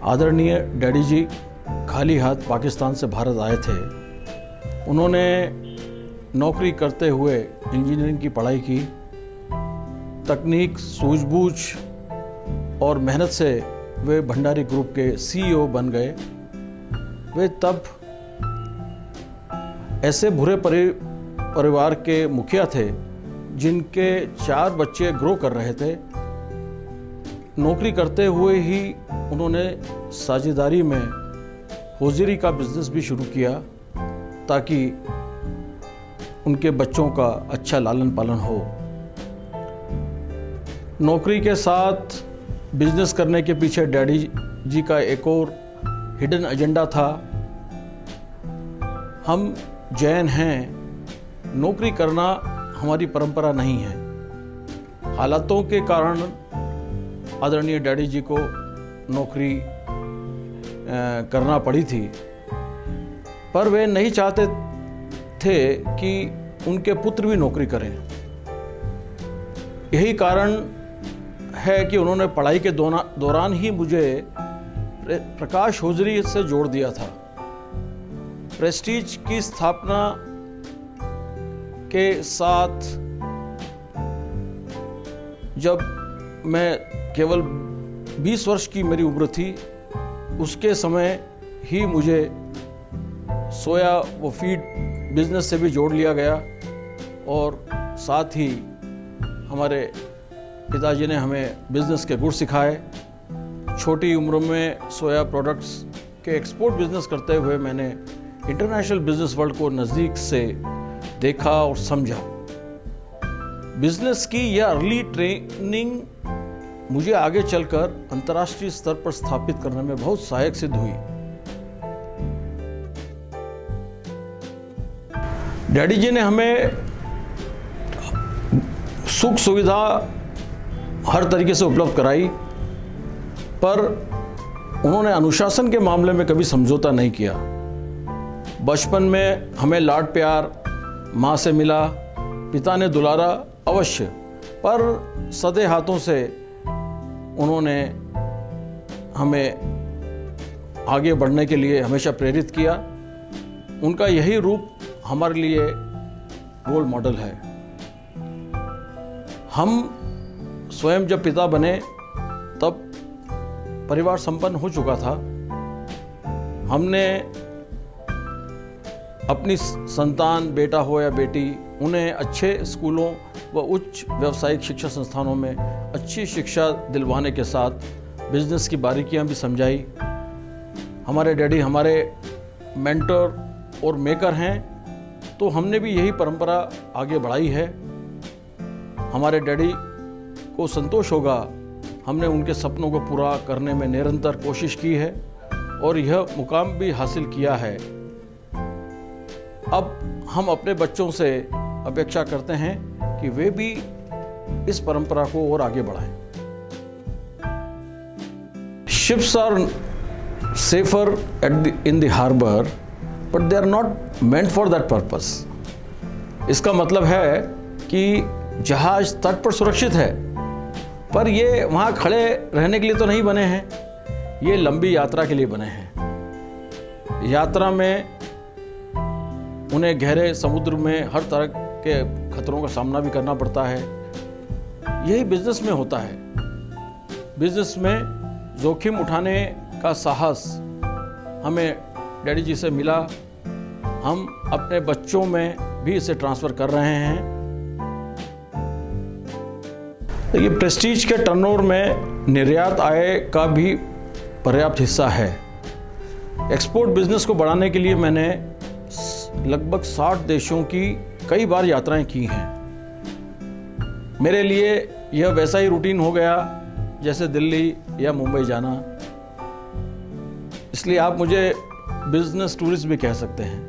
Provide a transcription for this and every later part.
आदरणीय डैडी जी खाली हाथ पाकिस्तान से भारत आए थे। उन्होंने नौकरी करते हुए इंजीनियरिंग की पढ़ाई की। तकनीक, सूझबूझ और मेहनत से वे भंडारी ग्रुप के CEO बन गए। वे तब ऐसे बुरे परिवार के मुखिया थे जिनके 4 बच्चे ग्रो कर रहे थे। नौकरी करते हुए ही उन्होंने साझेदारी में होजरी का बिजनेस भी शुरू किया ताकि उनके बच्चों का अच्छा लालन पालन हो। नौकरी के साथ बिजनेस करने के पीछे डैडी जी का एक और हिडन एजेंडा था। हम जैन हैं, नौकरी करना हमारी परंपरा नहीं है। हालातों के कारण आदरणीय डैडी जी को नौकरी करना पड़ी थी, पर वे नहीं चाहते थे कि उनके पुत्र भी नौकरी करें। यही कारण है कि उन्होंने पढ़ाई के दौरान ही मुझे प्रकाश होजरी से जोड़ दिया था। प्रेस्टीज की स्थापना के साथ जब मैं केवल 20 वर्ष की मेरी उम्र थी, उसके समय ही मुझे सोया व फीड बिजनेस से भी जोड़ लिया गया और साथ ही हमारे पिताजी ने हमें बिजनेस के गुर सिखाए। छोटी उम्र में सोया प्रोडक्ट्स के एक्सपोर्ट बिजनेस करते हुए मैंने इंटरनेशनल बिजनेस वर्ल्ड को नज़दीक से देखा और समझा। बिजनेस की यह अर्ली ट्रेनिंग मुझे आगे चलकर अंतर्राष्ट्रीय स्तर पर स्थापित करने में बहुत सहायक सिद्ध हुई। डैडी जी ने हमें सुख सुविधा हर तरीके से उपलब्ध कराई, पर उन्होंने अनुशासन के मामले में कभी समझौता नहीं किया। बचपन में हमें लाड प्यार माँ से मिला, पिता ने दुलारा अवश्य, पर सदे हाथों से उन्होंने हमें आगे बढ़ने के लिए हमेशा प्रेरित किया। उनका यही रूप हमारे लिए रोल मॉडल है। हम स्वयं जब पिता बने तब परिवार संपन्न हो चुका था। हमने अपनी संतान, बेटा हो या बेटी, उन्हें अच्छे स्कूलों व उच्च व्यावसायिक शिक्षा संस्थानों में अच्छी शिक्षा दिलवाने के साथ बिजनेस की बारीकियां भी समझाई। हमारे डैडी हमारे मेंटर और मेकर हैं, तो हमने भी यही परंपरा आगे बढ़ाई है। हमारे डैडी को संतोष होगा, हमने उनके सपनों को पूरा करने में निरंतर कोशिश की है और यह मुकाम भी हासिल किया है। अब हम अपने बच्चों से अपेक्षा करते हैं कि वे भी इस परंपरा को और आगे बढ़ाएं। Ships are safer in the harbor, but they are not meant for that purpose. इसका मतलब है कि जहाज तट पर सुरक्षित है, पर ये वहाँ खड़े रहने के लिए तो नहीं बने हैं। ये लंबी यात्रा के लिए बने हैं। यात्रा में उन्हें गहरे समुद्र में हर तरह के खतरों का सामना भी करना पड़ता है। यही बिजनेस में होता है। बिजनेस में जोखिम उठाने का साहस हमें डैडी जी से मिला। हम अपने बच्चों में भी इसे ट्रांसफ़र कर रहे हैं। तो ये प्रेस्टीज के टर्नओवर में निर्यात आय का भी पर्याप्त हिस्सा है। एक्सपोर्ट बिजनेस को बढ़ाने के लिए मैंने लगभग 60 देशों की कई बार यात्राएं की हैं। मेरे लिए यह वैसा ही रूटीन हो गया जैसे दिल्ली या मुंबई जाना। इसलिए आप मुझे बिजनेस टूरिस्ट भी कह सकते हैं।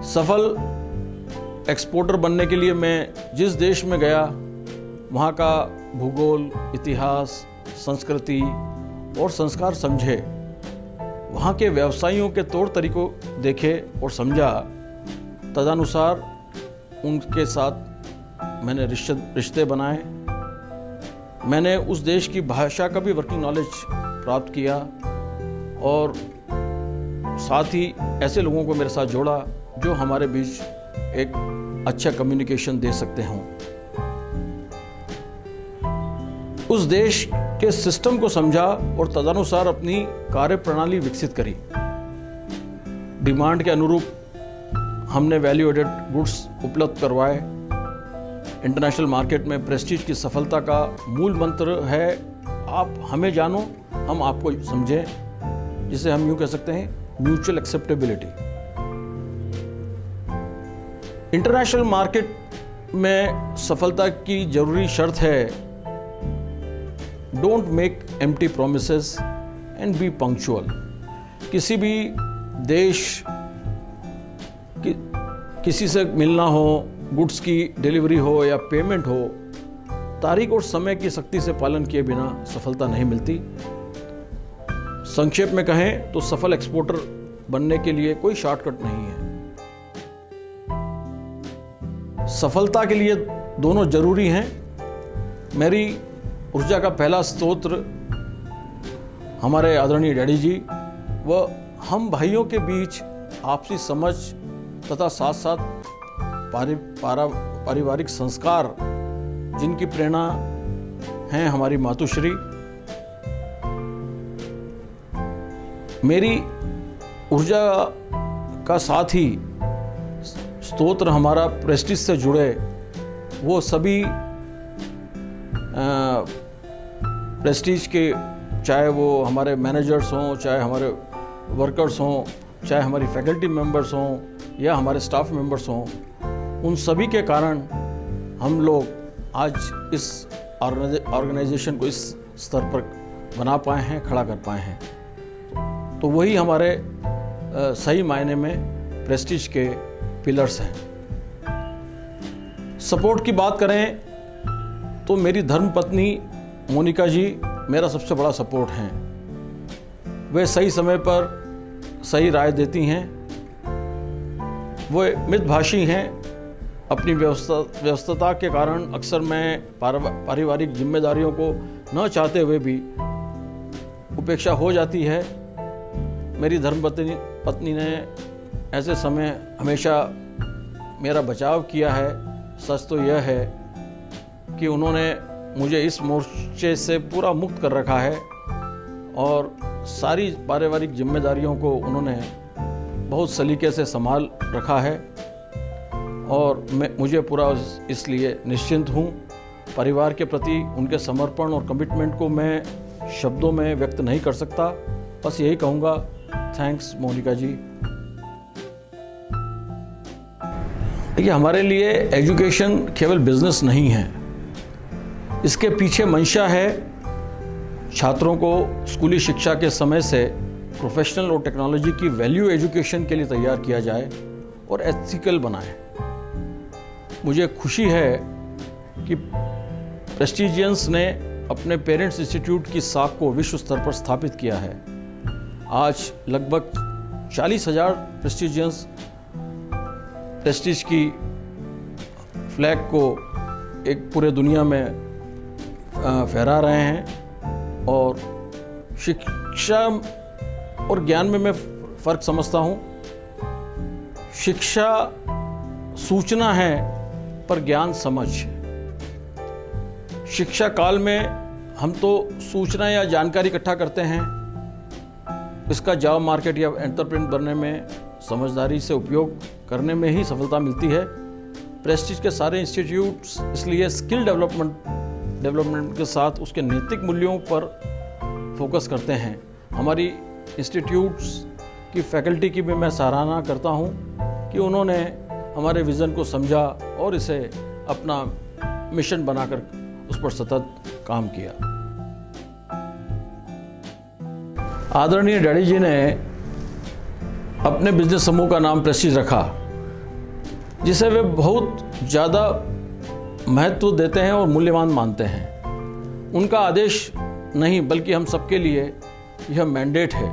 सफल एक्सपोर्टर बनने के लिए मैं जिस देश में गया, वहाँ का भूगोल, इतिहास, संस्कृति और संस्कार समझे, वहाँ के व्यवसायियों के तौर तरीकों देखे और समझा। तदनुसार उनके साथ मैंने रिश्ते बनाए। मैंने उस देश की भाषा का भी वर्किंग नॉलेज प्राप्त किया और साथ ही ऐसे लोगों को मेरे साथ जोड़ा जो हमारे बीच एक अच्छा कम्युनिकेशन दे सकते हों। उस देश के सिस्टम को समझा और तदनुसार अपनी कार्य प्रणाली विकसित करी। डिमांड के अनुरूप हमने वैल्यू एडेड गुड्स उपलब्ध करवाए। इंटरनेशनल मार्केट में प्रेस्टीज की सफलता का मूल मंत्र है आप हमें जानो, हम आपको समझें, जिसे हम यूं कह सकते हैं म्यूचुअल एक्सेप्टेबिलिटी। इंटरनेशनल मार्केट में सफलता की जरूरी शर्त है don't make empty promises and B punctual. किसी भी देश किसी से मिलना हो, गुड्स की डिलीवरी हो या पेमेंट हो, तारीख और समय की सख्ती से पालन किए बिना सफलता नहीं मिलती। संक्षेप में कहें तो सफल एक्सपोर्टर बनने के लिए कोई शॉर्टकट नहीं है। सफलता के लिए दोनों जरूरी हैं। मेरी ऊर्जा का पहला स्तोत्र हमारे आदरणीय डैडी जी व हम भाइयों के बीच आपसी समझ तथा साथ साथ पारिवारिक संस्कार जिनकी प्रेरणा हैं हमारी मातुश्री। मेरी ऊर्जा का साथ ही स्तोत्र हमारा प्रेस्टीज से जुड़े वो सभी प्रेस्टीज के, चाहे वो हमारे मैनेजर्स हों, चाहे हमारे वर्कर्स हों, चाहे हमारी फैकल्टी मेंबर्स हों या हमारे स्टाफ मेंबर्स हों, उन सभी के कारण हम लोग आज इस ऑर्गेनाइजेशन को इस स्तर पर बना पाए हैं, खड़ा कर पाए हैं। तो वही हमारे सही मायने में प्रेस्टीज के पिलर्स हैं। सपोर्ट की बात करें तो मेरी धर्मपत्नी मोनिका जी मेरा सबसे बड़ा सपोर्ट हैं। वे सही समय पर सही राय देती हैं। वे मितभाषी हैं। अपनी व्यस्तता के कारण अक्सर मैं पारिवारिक जिम्मेदारियों को न चाहते हुए भी उपेक्षा हो जाती है। मेरी धर्मपत्नी ने ऐसे समय हमेशा मेरा बचाव किया है। सच तो यह है कि उन्होंने मुझे इस मोर्चे से पूरा मुक्त कर रखा है और सारी पारिवारिक जिम्मेदारियों को उन्होंने बहुत सलीके से संभाल रखा है और मुझे पूरा इसलिए निश्चिंत हूँ। परिवार के प्रति उनके समर्पण और कमिटमेंट को मैं शब्दों में व्यक्त नहीं कर सकता। बस यही कहूँगा, थैंक्स मोनिका जी। देखिए, हमारे लिए एजुकेशन केवल बिजनेस नहीं है। इसके पीछे मंशा है छात्रों को स्कूली शिक्षा के समय से प्रोफेशनल और टेक्नोलॉजी की वैल्यू एजुकेशन के लिए तैयार किया जाए और एथिकल बनाए। मुझे खुशी है कि प्रेस्टीजियंस ने अपने पेरेंट्स इंस्टीट्यूट की साख को विश्व स्तर पर स्थापित किया है। आज लगभग 40,000 प्रेस्टीजियंस प्रेस्टीज की फ्लैग को एक पूरे दुनिया में फहरा रहे हैं और शिक्षा और ज्ञान में मैं फ़र्क समझता हूँ। शिक्षा सूचना है पर ज्ञान समझ। शिक्षा काल में हम तो सूचना या जानकारी इकट्ठा करते हैं, इसका जॉब मार्केट या एंटरप्रेन्योर बनने में समझदारी से उपयोग करने में ही सफलता मिलती है। प्रेस्टीज के सारे इंस्टीट्यूट्स इसलिए स्किल डेवलपमेंट के साथ उसके नैतिक मूल्यों पर फोकस करते हैं। हमारी इंस्टीट्यूट्स की फैकल्टी की भी मैं सराहना करता हूं कि उन्होंने हमारे विज़न को समझा और इसे अपना मिशन बनाकर उस पर सतत काम किया। आदरणीय डैडी जी ने अपने बिजनेस समूह का नाम प्रेस्टीज रखा, जिसे वे बहुत ज़्यादा महत्व देते हैं और मूल्यवान मानते हैं। उनका आदेश नहीं बल्कि हम सबके लिए यह मैंडेट है।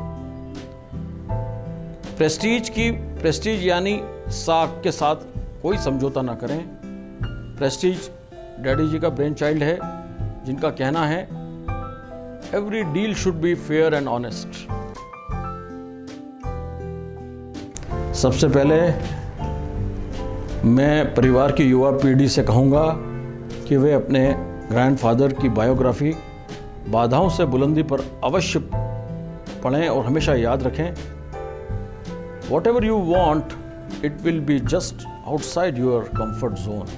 प्रेस्टीज यानी साख के साथ कोई समझौता ना करें। प्रेस्टीज डैडी जी का ब्रेन चाइल्ड है जिनका कहना है every deal should be fair and honest. सबसे पहले मैं परिवार की युवा पीढ़ी से कहूँगा कि वे अपने ग्रैंडफादर की बायोग्राफी बाधाओं से बुलंदी पर अवश्य पढ़ें और हमेशा याद रखें, Whatever you want, it will be just outside your comfort zone.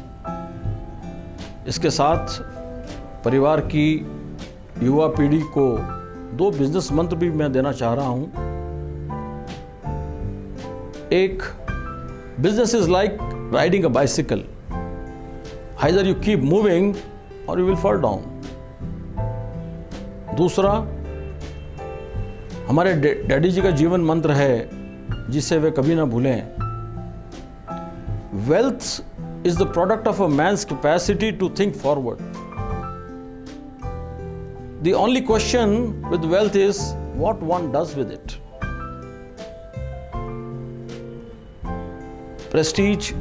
इसके साथ परिवार की युवा पीढ़ी को 2 बिजनेस मंत्र भी मैं देना चाह रहा हूं। एक, business is like riding a bicycle, either you keep moving or you will fall down. दूसरा, हमारे डैडी जी का जीवन मंत्र है जिसे वे कभी ना भूलें, wealth is the product of a man's capacity to think forward. The only question with wealth is what one does with it. Prestige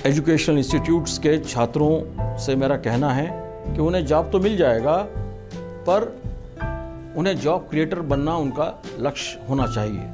educational institutes के छात्रों से मेरा कहना है कि उन्हें जॉब तो मिल जाएगा, पर उन्हें जॉब क्रिएटर बनना उनका लक्ष्य होना चाहिए।